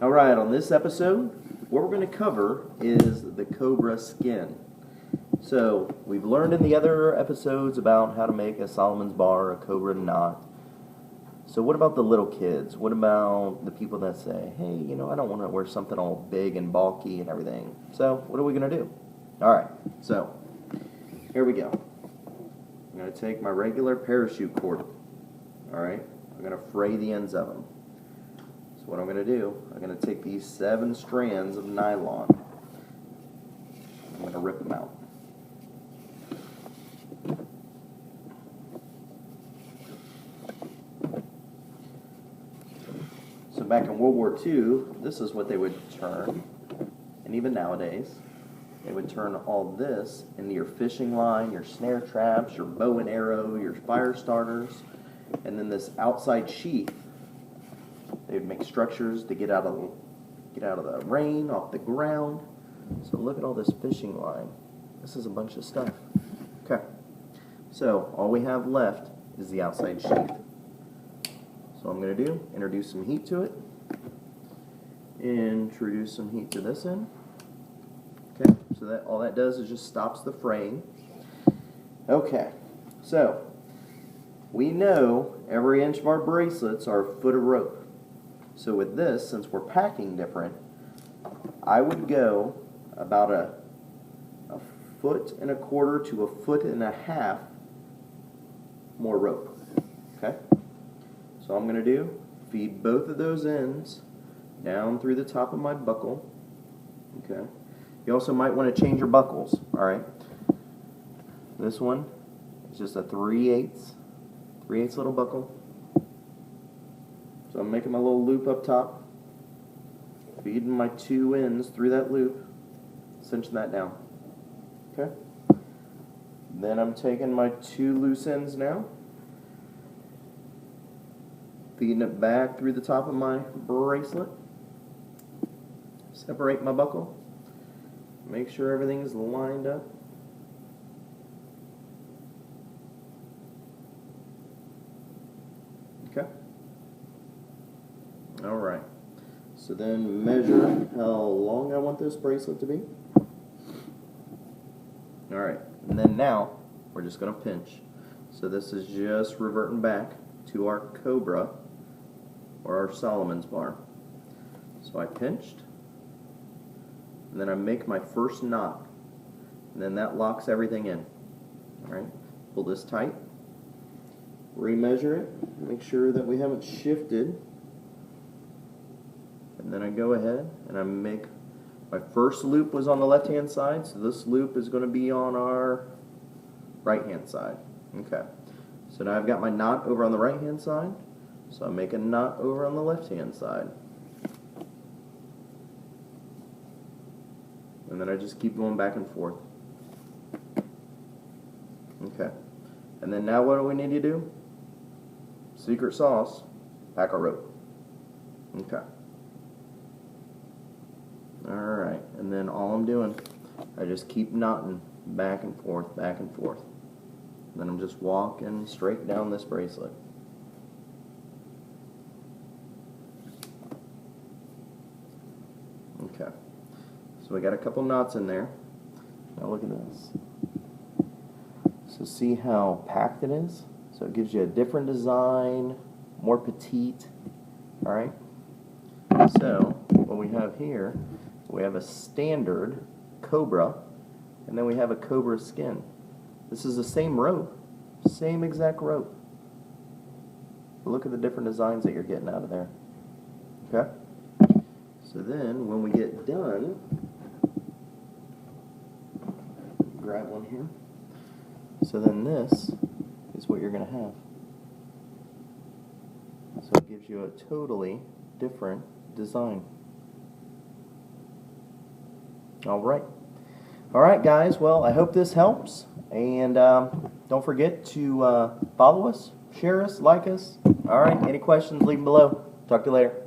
Alright, on this episode, what we're going to cover is the Cobra Skin. So, we've learned in the other episodes about how to make a Solomon's bar, a Cobra knot. So what about the little kids? What about the people that say, hey, you know, I don't want to wear something all big and bulky and everything. So, what are we going to do? Alright, so, here we go. I'm going to take my regular parachute cord. Alright, I'm going to fray the ends of them. So what I'm going to do, I'm going to take these 7 strands of nylon. I'm going to rip them out. So back in World War II, this is what they would turn, and even nowadays, they would turn all this into your fishing line, your snare traps, your bow and arrow, your fire starters, and then this outside sheath. They would make structures to get out of the rain, off the ground. So look at all this fishing line. This is a bunch of stuff. Okay. So all we have left is the outside sheath. So what I'm going to do, introduce some heat to it. Introduce some heat to this end. Okay. So that all that does is just stops the fraying. Okay. So we know every inch of our bracelets are a foot of rope. So with this, since we're packing different, I would go about a 1.25 to 1.5 foot more rope. Okay? So all I'm going to do, feed both of those ends down through the top of my buckle. Okay? You also might want to change your buckles. Alright? This one is just a 3/8 little buckle. So I'm making my little loop up top, feeding my 2 ends through that loop, cinching that down. Okay? Then I'm taking my 2 loose ends now, feeding it back through the top of my bracelet, separate my buckle, make sure everything's lined up. Okay? Alright, so then measure how long I want this bracelet to be. Alright, and then now we're just going to pinch. So this is just reverting back to our Cobra or our Solomon's bar. So I pinched, and then I make my first knot, and then that locks everything in. Alright, pull this tight, remeasure it, make sure that we haven't shifted. And then I go ahead and I make my first loop was on the left hand side, so this loop is going to be on our right hand side. Okay, so now I've got my knot over on the right hand side, so I make a knot over on the left hand side. And then I just keep going back and forth. Okay, and then now what do we need to do? Secret sauce, pack our rope. Okay. Alright, and then all I'm doing, I just keep knotting back and forth, back and forth. And then I'm just walking straight down this bracelet. Okay, so we got a couple knots in there. Now look at this. So see how packed it is? So it gives you a different design, more petite. Alright, so what we have here, we have a standard Cobra, and then we have a Cobra Skin. This is the same rope, same exact rope. But look at the different designs that you're getting out of there. Okay? So then, when we get done, grab one here. So then this is what you're going to have. So it gives you a totally different design. Alright guys, well I hope this helps, and don't forget to follow us, share us, like us. Alright, any questions leave them below. Talk to you later.